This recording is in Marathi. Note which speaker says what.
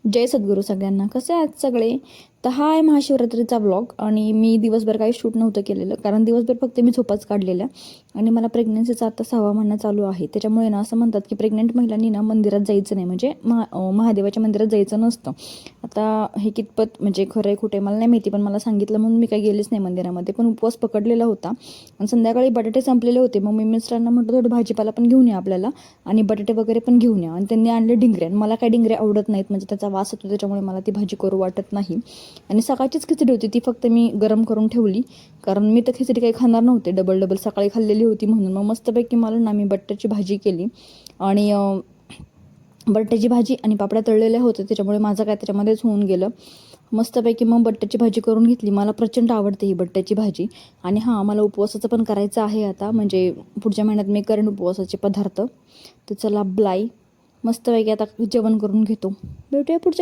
Speaker 1: जय सद्गुरू सगळ्यांना. कसे आहेत सगळे? तर हा आहे महाशिवरात्रीचा व्लॉग आणि मी दिवसभर काही शूट नव्हतं केलेलं, कारण दिवसभर फक्त मी झोपाच काढलेल्या. आणि मला प्रेग्नन्सीचा आता 6वा महिना चालू आहे. त्याच्यामुळे ना असं म्हणतात की प्रेग्नेंट महिलांनी ना मंदिरात जायचं नाही, म्हणजे महादेवाच्या मंदिरात जायचं नसतं. आता हे कितपत म्हणजे खरं आहे खोटे मला नाही माहिती, पण मला सांगितलं म्हणून मी काही गेलेच नाही मंदिरामध्ये. पण उपवास पकडलेला होता आणि संध्याकाळी बटाटे संपलेले होते. मग मी मिस्टरांना म्हटलं थोडं भाजीपाला पण घेऊन या आपल्याला आणि बटाटे वगैरे पण घेऊन या. आणि त्यांनी आणले डिंगरे, आणि मला काय डिंगरे आवडत नाहीत, म्हणजे त्याचा वास होतो, त्याच्यामुळे मला ती भाजी करू वाटत नाही. आणि सकाळचीच खिचडी होती, ती फक्त मी गरम करून ठेवली, कारण मी तर खिचडी काही खाणार नव्हते, डबल सकाळी खाल्लेली होती म्हणून. मग मस्तपैकी मला ना मी बटाट्याची भाजी केली आणि बटाट्याची भाजी आणि पापड्या तळलेल्या होत्या, त्याच्यामुळे माझं काय त्याच्यामध्येच होऊन गेलं. मस्तपैकी मग बटाट्याची भाजी करून घेतली. मला प्रचंड आवडते ही बटाट्याची भाजी. आणि हां, मला उपवासाचं पण करायचं आहे आता, म्हणजे पुढच्या महिन्यात मी करेन उपवासाचे पदार्थ. तर चला ब्लाय, मस्तपैकी आता जेवण करून घेतो. भेटूया पुढच्या